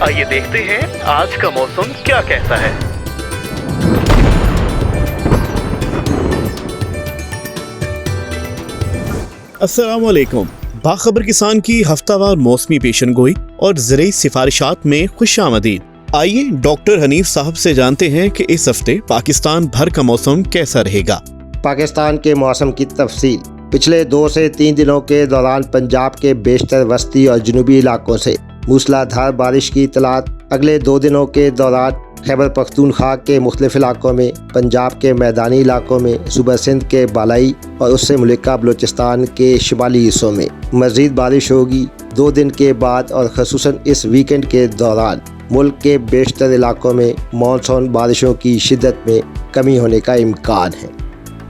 आइए देखते हैं आज का मौसम क्या कहता है। अस्सलामुअलैकुम। बाखबर किसान की हफ्तावार मौसमी पेशन गोई और ज़रूरी सिफारिशात में खुशामदीद। आइए डॉक्टर हनीफ साहब से जानते हैं कि इस हफ्ते पाकिस्तान भर का मौसम कैसा रहेगा। पाकिस्तान के मौसम की तफसील। पिछले 2 से 3 दिनों के दौरान पंजाब के बेशतर वस्ती और जनूबी इलाकों से मूसलाधार बारिश की इतलात। अगले 2 दिनों के दौरान खैबर पख्तूनख्वा के मुख्तलिफ इलाकों में, पंजाब के मैदानी इलाकों में, सूबा सिंध के बालाई और उससे मुल्का बलूचिस्तान के शुमाली हिस्सों में मज़ीद बारिश होगी। 2 दिन के बाद और ख़ुसूसन इस वीकेंड के दौरान मुल्क के बेशतर इलाकों में मानसून बारिशों की शिद्दत में कमी होने का इम्कान है।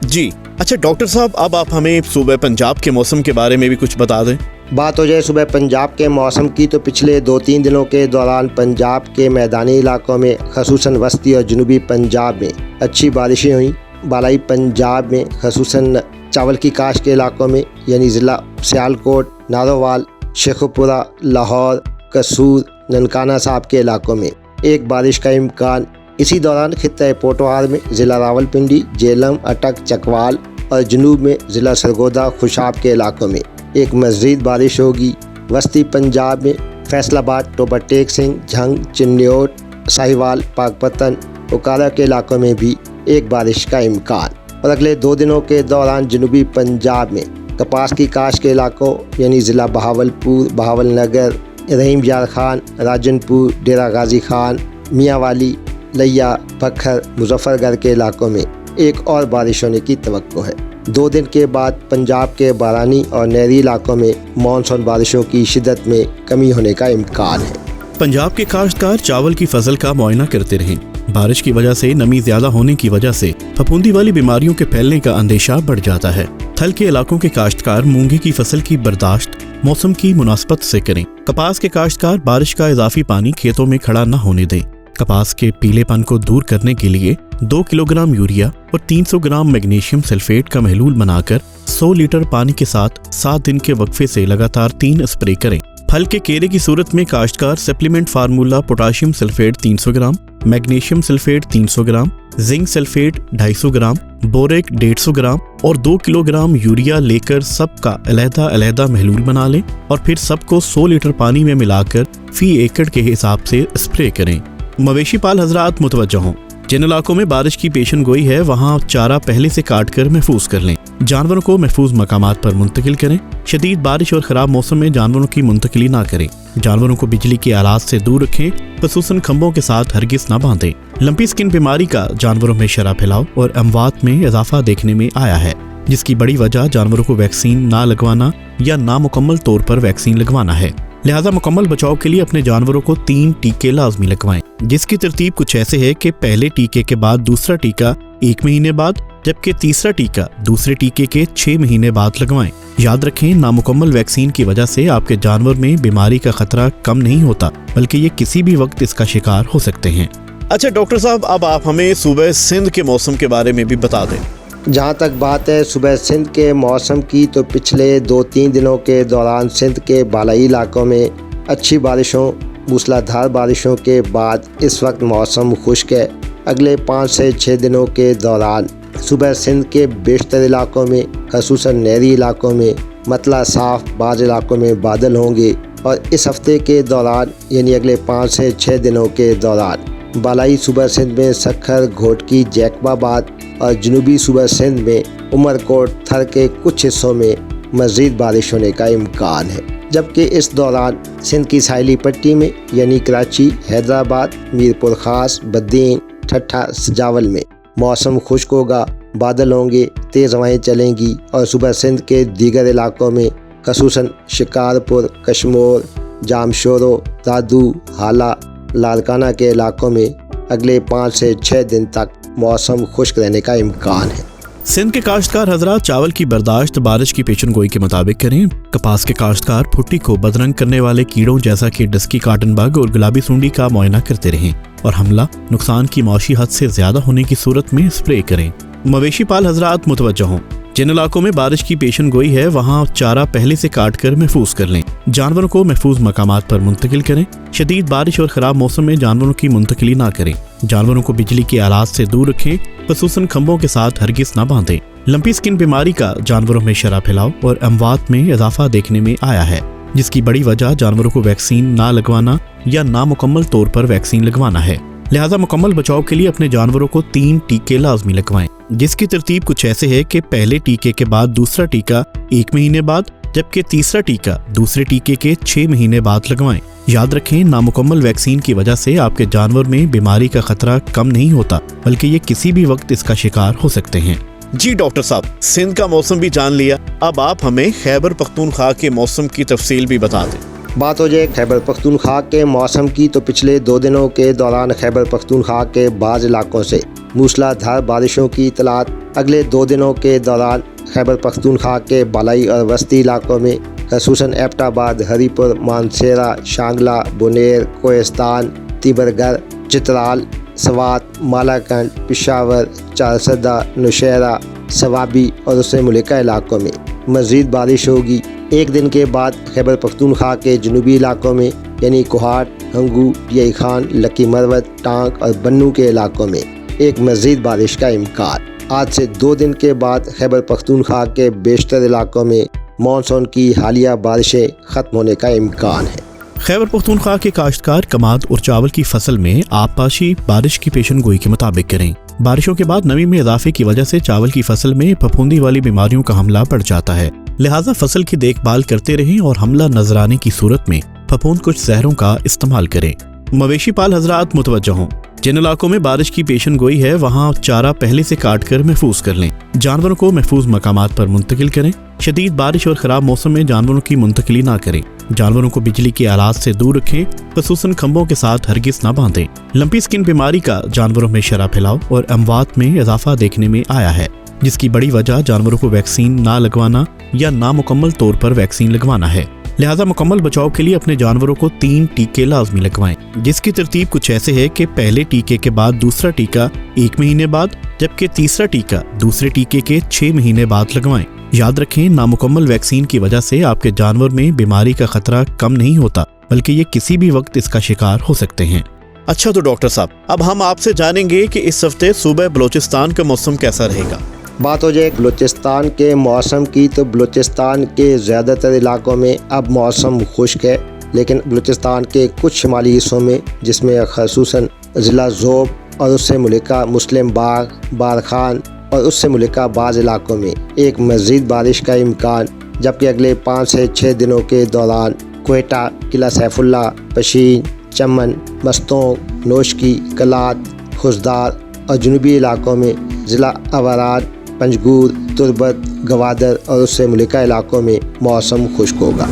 जी अच्छा डॉक्टर साहब, अब आप हमें सूबे पंजाब के मौसम के बारे में भी कुछ बता दें। बात हो जाए सूबे पंजाब के मौसम की, तो पिछले 2-3 दिनों के दौरान पंजाब के मैदानी इलाकों में, ख़ुसूसन वस्ती और जनूबी पंजाब में अच्छी बारिशें हुई। बालाई पंजाब में ख़ुसूसन चावल की काश्त के इलाकों में यानी ज़िला सियालकोट, नारोवाल, शेखुपुरा, लाहौर, कसूर, ननकाना साहब के इलाकों में एक बारिश का इम्कान। इसी दौरान खित्ता पोटवार में ज़िला रावलपिंडी, जेलम, अटक, चकवाल और जनूब में ज़िला सरगोदा, खुशाब के इलाकों में एक मज़ीद बारिश होगी। वस्ती पंजाब में फैसलाबाद, टोबर टेक सिंह, झंग, चिन्योट, साहिवाल, पाकपतन, उकारा के इलाकों में भी एक बारिश का इम्कान। और अगले 2 दिनों के दौरान जनूबी पंजाब में कपास की काश्त के इलाकों यानी ज़िला बहावलपुर, बहावलनगर, रहीम यार खान, राजनपुर, डेरा गाजी खान, मियांवाली, लिया, पखर, मुजफ्फरगढ़ के इलाकों में एक और बारिश होने की तवक्को है। 2 दिन के बाद पंजाब के बारानी और नहरी इलाकों में मानसून बारिशों की शिद्दत में कमी होने का इम्कान है। पंजाब के काश्तकार चावल की फसल का मुआयना करते रहें। बारिश की वजह से नमी ज्यादा होने की वजह से फफूंदी वाली बीमारियों के फैलने का अंदेशा बढ़ जाता है। थल के इलाकों के काश्तकार मूंगी की फसल की बर्दाश्त मौसम की मुनासबत से करें। कपास के काश्तकार बारिश का इजाफी पानी खेतों में खड़ा न होने दें। कपास के पीलेपन को दूर करने के लिए 2 किलोग्राम यूरिया और 300 ग्राम मैग्नीशियम सल्फेट का महलूल बनाकर 100 लीटर पानी के साथ 7 दिन के वक्फे से लगातार 3 स्प्रे करें। फल के केले की सूरत में काश्तकार सप्लीमेंट फार्मूला पोटाशियम सल्फेट 300 ग्राम, मैग्नीशियम सल्फेट 300 ग्राम, जिंक सल्फेट 250 ग्राम, बोरेक 150 ग्राम और 2 किलोग्राम यूरिया लेकर सबका अलहदा महलूल बना लें और फिर सबको 100 लीटर पानी में मिलाकर फी एकड़ के हिसाब से स्प्रे करें। मवेशी पाल हजरात मुतवज्जो हों। जिन इलाकों में बारिश की पेशन गोई है वहाँ चारा पहले से काट कर महफूज कर लें। जानवरों को महफूज मकामात पर मुंतकिल करें। शदीद बारिश और ख़राब मौसम में जानवरों की मुंतकिली ना करें। जानवरों को बिजली के आलात से दूर रखें। खसूसन खंभों के साथ हरगिज़ ना बांधें। लंपी स्किन बीमारी का जानवरों में शरह फैलाव और अमवात में इजाफा देखने में आया है, जिसकी बड़ी वजह जानवरों को वैक्सीन ना लगवाना या नामुकम्मल तौर पर वैक्सीन लगवाना है। लिहाजा मुकम्मल बचाव के लिए अपने जानवरों को 3 टीके लाजमी लगवाएं, जिसकी तरतीब कुछ ऐसे है कि पहले टीके के बाद दूसरा टीका 1 महीने बाद, जबकि तीसरा टीका दूसरे टीके के 6 महीने बाद लगवाएं। याद रखें, नामुकम्मल वैक्सीन की वजह से आपके जानवर में बीमारी का खतरा कम नहीं होता, बल्कि ये किसी भी वक्त इसका शिकार हो सकते हैं। अच्छा डॉक्टर साहब, अब आप हमें सूबे सिंध के मौसम के बारे में भी बता दें। जहाँ तक बात है सूबे सिंध के मौसम की, तो पिछले 2-3 दिनों के दौरान सिंध के बालाई इलाकों में अच्छी बारिशों, मूसलाधार बारिशों के बाद इस वक्त मौसम खुश्क है। अगले 5 से 6 दिनों के दौरान सूबे सिंध के बेशतर इलाकों में, खसूसन नहरी इलाकों में मतला साफ, बाज़ इलाकों में बादल होंगे। और इस हफ्ते के दौरान यानी अगले 5 से 6 दिनों के दौरान बालाई सूबा सिंध में सखर, घोटकी, जैकबाबाद और जनूबी सूबा सिंध में उमरकोट, थर के कुछ हिस्सों में मज़ीद बारिश होने का इम्कान है। जबकि इस दौरान सिंध की साहिली पट्टी में यानी कराची, हैदराबाद, मीरपुर खास, बद्दीन, ठट्ठा, सजावल में मौसम खुश्क होगा, बादल होंगे, तेज़ हवाएँ चलेंगी। और सूबा सिंध के दीगर इलाकों में खसूसन शिकारपुर, कश्मोर, जामशोरो, दादू, हाला, लालकाना के इलाकों में अगले 5 से 6 दिन तक मौसम खुश्क रहने का इम्कान है। सिंध के काश्तकार हजरात चावल की बर्दाश्त बारिश की पेशन गोई के मुताबिक करें। कपास के काश्तकार भुट्टी को बदरंग करने वाले कीड़ों जैसा कि डस्की काटन बग और गुलाबी सूंडी का मुआयना करते रहें और हमला नुकसान की मौशी हद से ज्यादा होने की सूरत में स्प्रे करें। मवेशी पाल हजरात मुतवज्जो हों। जिन इलाकों में बारिश की पेशन गोई है वहाँ चारा पहले से काट कर महफूज कर लें। जानवरों को महफूज मकामात पर मुंतकिल करें। शदीद बारिश और खराब मौसम में जानवरों की मुंतकिली ना करें। जानवरों को बिजली के आलात से दूर रखें, खसूसन खंभों के साथ हरगिज ना बांधें। लंपी स्किन बीमारी का जानवरों में शरह फैलाव और अमवात में इजाफा देखने में आया है, जिसकी बड़ी वजह जानवरों को वैक्सीन ना लगवाना या नामुकम्मल तौर पर वैक्सीन लगवाना है। लिहाजा मुकम्मल बचाव के लिए अपने जानवरों को 3 टीके लाजमी लगवाएं, जिसकी तरतीब कुछ ऐसे है कि पहले टीके के बाद दूसरा टीका 1 महीने बाद, जबकि तीसरा टीका दूसरे टीके के 6 महीने बाद लगवाएं। याद रखें, नामुकम्मल वैक्सीन की वजह से आपके जानवर में बीमारी का खतरा कम नहीं होता, बल्कि ये किसी भी वक्त इसका शिकार हो सकते हैं। जी डॉक्टर साहब, सिंध का मौसम भी जान लिया, अब आप हमें खैबर पख्तूनख्वा के मौसम की तफसील भी बता दें। बात हो जाए खैबर पख्तूनख्वा के मौसम की तो पिछले 2 दिनों के दौरान खैबर पख्तूनख्वा के बाज़ इलाकों से मूसलाधार बारिशों की इतलात। अगले 2 दिनों के दौरान खैबर पख्तूनख्वा के बालाई और वस्ती इलाकों में खसूसन एबटाबाद, हरीपुर, मानसेरा, शांगला, बुनेर, कोहिस्तान, तिबरगर, चित्राल, सवात, मालाकंड, पिशावर, चारसदा, नौशहरा, सवाबी और उससे मुल्का इलाकों में मज़ीद बारिश होगी। 1 दिन के बाद खैबर पख्तूनख्वा के जनूबी इलाकों में यानी कोहाट, हंगू, पियाई खान, लकी मरवत, टांक और बन्नू के इलाकों में एक मज़ीद बारिश का इम्कान। आज से 2 दिन के बाद खैबर पख्तूनख्वा के बेशतर इलाकों में मानसून की हालिया बारिशें ख़त्म होने का इम्कान है। खैबर पख्तूनख्वा के काश्तकार कमाद और चावल की फसल में आबपाशी बारिश की पेशन गोई के मुताबिक करें। बारिशों के बाद नमी में इजाफे की वजह से चावल की फसल में फफूंदी वाली बीमारियों का हमला बढ़ जाता है, लिहाजा फसल की देखभाल करते रहें और हमला नजर आने की सूरत में फफूंद कुछ जहरों का इस्तेमाल करें। मवेशी पाल हजरात मुतवज्जो हों, जिन इलाकों में बारिश की पेशन गोई है वहाँ चारा पहले से काट कर महफूज कर लें। जानवरों को महफूज मकामात पर मुंतकिल करें। शदीद बारिश और खराब मौसम में जानवरों की मुंतकिली ना करें। जानवरों को बिजली के आलात से दूर रखें, खसूसन खंभों के साथ हरगिज ना बांधें। लंपी स्किन बीमारी का जानवरों में शरह फैलाव और अमवात में इजाफा देखने में आया है, जिसकी बड़ी वजह जानवरों को वैक्सीन ना लगवाना या नामुकम्मल तौर पर वैक्सीन लगवाना है। लिहाजा मुकम्मल बचाव के लिए अपने जानवरों को 3 टीके लाजमी लगवाएं, जिसकी तरतीब कुछ ऐसे है कि पहले टीके के बाद दूसरा टीका 1 महीने बाद, जबकि तीसरा टीका दूसरे टीके के 6 महीने बाद लगवाएं। याद रखें, नामुकम्मल वैक्सीन की वजह से आपके जानवर में बीमारी का खतरा कम नहीं होता, बल्कि ये किसी भी वक्त इसका शिकार हो सकते हैं। अच्छा तो डॉक्टर साहब, अब हम आपसे जानेंगे कि इस हफ्ते सूबे बलोचिस्तान का मौसम कैसा रहेगा। बात हो जाए बलूचिस्तान के मौसम की तो बलूचिस्तान के ज़्यादातर इलाकों में अब मौसम खुश्क है, लेकिन बलूचिस्तान के कुछ शुमाली हिस्सों में जिसमें खसूसन ज़िला ज़ोब और उससे मुल्का मुस्लिम बाग, बारखान और उससे मुल्का बाज़ इलाकों में एक मज़ीद बारिश का इम्कान, जबकि अगले 5 से 6 दिनों के दौरान कोयटा, किला सैफुल्ला, पशीन, चमन, मस्तोंग, नोशकी, कलात, खुशदार और जनूबी इलाकों में ज़िला अवारान, पंजगूर, तुर्बत, गवादर और उससे मुल्का इलाकों में मौसम खुश्क होगा।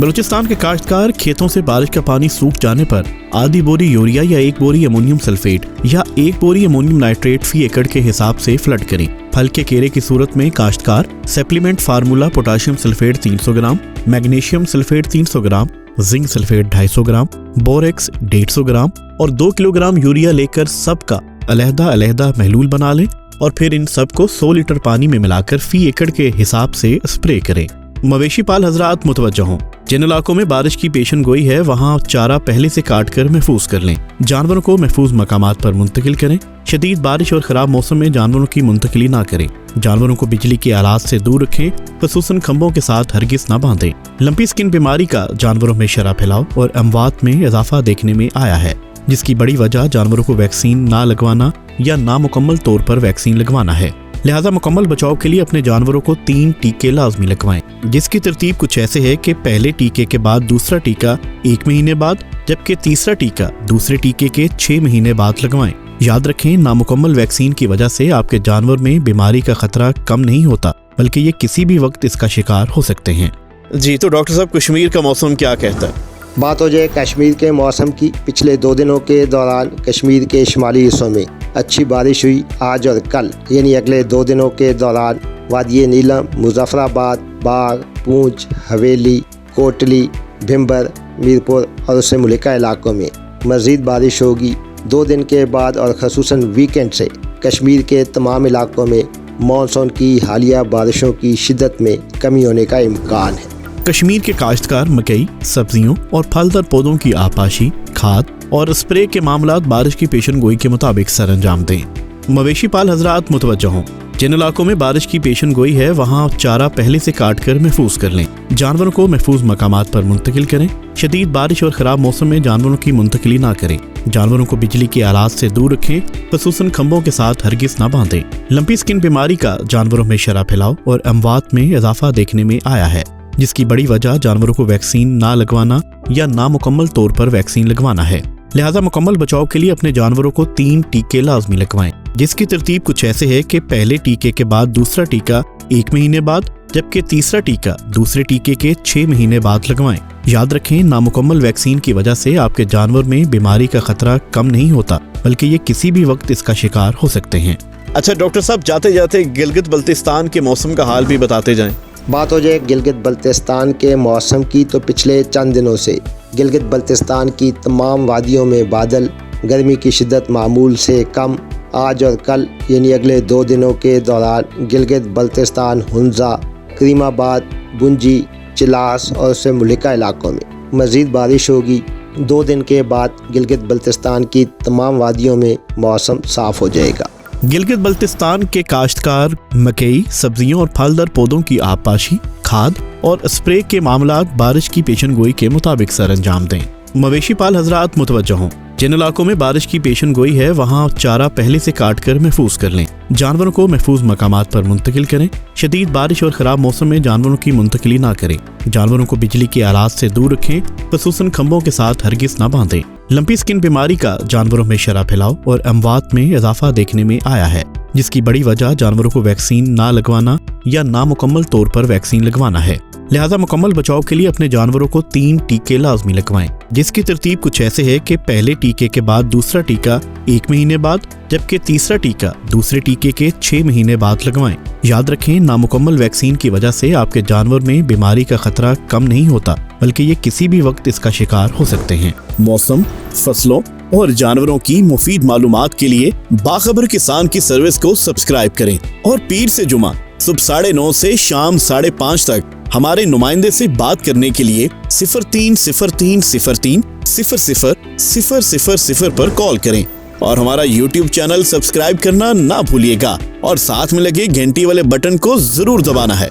बलूचिस्तान के काश्तकार खेतों से बारिश का पानी सूख जाने पर आधी बोरी यूरिया या 1 बोरी अमोनियम सल्फेट या 1 बोरी अमोनियम नाइट्रेट फी एकड़ के हिसाब से फ्लड करें। फल के केरे की सूरत में काश्तकार सप्लीमेंट फार्मूला पोटाशियम सल्फेट 300 ग्राम, मैग्नीशियम सल्फेट 300 ग्राम, जिंक सल्फेट 250 ग्राम, बोरेक्स 150 ग्राम और 2 किलोग्राम यूरिया लेकर सबका अलहदा महलूल बना लें और फिर इन सब को 100 लीटर पानी में मिलाकर फी एकड़ के हिसाब से स्प्रे करें। मवेशी पाल हजरात मुतवज्जो हों, जिन इलाकों में बारिश की पेशन गोई है वहाँ चारा पहले से काट कर महफूज कर लें। जानवरों को महफूज मकामात पर मुंतकिल करें। शदीद बारिश और खराब मौसम में जानवरों की मुंतकिली ना करें। जानवरों को बिजली के आलात से दूर रखें, खसूसन खंभों के साथ हरगिज ना बांधें। लंपी स्किन बीमारी का जानवरों में शरह फैलाव और अमवात में इजाफा देखने में आया है, जिसकी बड़ी वजह जानवरों को वैक्सीन ना लगवाना या नामुकम्मल तौर पर वैक्सीन लगवाना है। लिहाजा मुकम्मल बचाव के लिए अपने जानवरों को 3 टीके लाजमी लगवाएं, जिसकी तरतीब कुछ ऐसे है कि पहले टीके के बाद दूसरा टीका 1 महीने बाद, जबकि तीसरा टीका दूसरे टीके के 6 महीने बाद लगवाएं। याद रखें, नामुकम्मल वैक्सीन की वजह से आपके जानवर में बीमारी का खतरा कम नहीं होता, बल्कि ये किसी भी वक्त इसका शिकार हो सकते हैं। जी तो डॉक्टर साहब, कश्मीर का मौसम क्या कहता है। बात हो जाए कश्मीर के मौसम की। पिछले 2 दिनों के दौरान कश्मीर के शुमाली हिस्सों में अच्छी बारिश हुई। आज और कल यानी अगले 2 दिनों के दौरान वादी नीलम, मुजफ्फराबाद, बाग, पूंछ, हवेली, कोटली, भिम्बर, मीरपुर और उससे मुल्का इलाकों में मज़ीद बारिश होगी। 2 दिन के बाद और खसूसन वीकेंड से कश्मीर के तमाम इलाकों में मॉनसून की हालिया बारिशों की शिद्दत में कमी होने का इम्कान है। कश्मीर के काश्तकार मकई, सब्जियों और फलदार पौधों की आपाशी, खाद और स्प्रे के मामलात बारिश की पेशन गोई के मुताबिक सर अंजाम दें। मवेशी पाल हजरात मुतवज्जह हों, जिन इलाकों में बारिश की पेशन गोई है वहाँ चारा पहले से काट कर महफूज कर लें। जानवरों को महफूज मकामात पर मुंतकिल करें। शदीद बारिश और ख़राब मौसम में जानवरों की मुंतकिली ना करें। जानवरों को बिजली के आलात से दूर रखें, खसूसन खंभों के साथ हरगिज़ ना बांधें। लंपी स्किन बीमारी का जानवरों में शरह फैलाव और अमवात में इजाफा देखने में आया है, जिसकी बड़ी वजह जानवरों को वैक्सीन ना लगवाना या नामुकम्मल तौर पर वैक्सीन लगवाना है। लिहाजा मुकम्मल बचाव के लिए अपने जानवरों को 3 टीके लाजमी लगवाएं, जिसकी तरतीब कुछ ऐसे है कि पहले टीके के बाद दूसरा टीका 1 महीने बाद, जबकि तीसरा टीका दूसरे टीके के 6 महीने बाद लगवाएं। याद रखें, नामुकम्मल वैक्सीन की वजह से आपके जानवर में बीमारी का खतरा कम नहीं होता, बल्कि ये किसी भी वक्त इसका शिकार हो सकते हैं। अच्छा डॉक्टर साहब, जाते जाते गिलगित बल्तिस्तान के मौसम का हाल भी बताते जाएं। बात हो जाए गिलगित बल्तिस्तान के मौसम की, तो पिछले चंद दिनों से गिलगित बल्तिस्तान की तमाम वादियों में बादल, गर्मी की शिद्दत मामूल से कम। आज और कल यानी अगले 2 दिनों के दौरान गिलगित बल्तिस्तान, हुंजा, करीमाबाद, बुंजी, चिलास और उससे मुलिका इलाकों में मज़ीद बारिश होगी। 2 दिन के बाद गिलगित बल्तिस्तान की तमाम वादियों में मौसम साफ़ हो जाएगा। गिलगित बल्तिस्तान के काश्तकार मकई, सब्जियों और फलदार पौधों की आपाशी, खाद और स्प्रे के मामलात बारिश की पेशन गोई के मुताबिक सर अंजाम दें। मवेशी पाल हजरात मुतवज्जह हों, जिन इलाकों में बारिश की पेशन गोई है वहाँ चारा पहले से काट कर महफूज कर लें। जानवरों को महफूज मकामात पर मुंतकिल करें। शदीद बारिश और ख़राब मौसम में जानवरों की मुंतकिली ना करें। जानवरों को बिजली के आलात से दूर रखें, खसूसन खंभों के साथ हरगिज़ ना बांधें। लंपी स्किन बीमारी का जानवरों में शरह फैलाव और अमवात में इजाफा देखने में आया है, जिसकी बड़ी वजह जानवरों को वैक्सीन ना लगवाना या नामुकम्मल तौर पर वैक्सीन लगवाना है। लिहाजा मुकम्मल बचाव के लिए अपने जानवरों को 3 टीके लाजमी लगवाएं, जिसकी तरतीब कुछ ऐसे है कि पहले टीके के बाद दूसरा टीका 1 महीने बाद, जबकि तीसरा टीका दूसरे टीके के 6 महीने बाद लगवाएं। याद रखें, नामुकम्मल वैक्सीन की वजह से आपके जानवर में बीमारी का खतरा कम नहीं होता, बल्कि ये किसी भी वक्त इसका शिकार हो सकते हैं। मौसम, फसलों और जानवरों की मुफीद मालूमात के लिए बाखबर किसान की सर्विस को सब्सक्राइब करें और पीर से जुमा सुबह 9:30 से शाम 5:30 तक हमारे नुमाइंदे से बात करने के लिए 0303030000 पर कॉल करें और हमारा YouTube चैनल सब्सक्राइब करना ना भूलिएगा और साथ में लगे घंटी वाले बटन को जरूर दबाना है।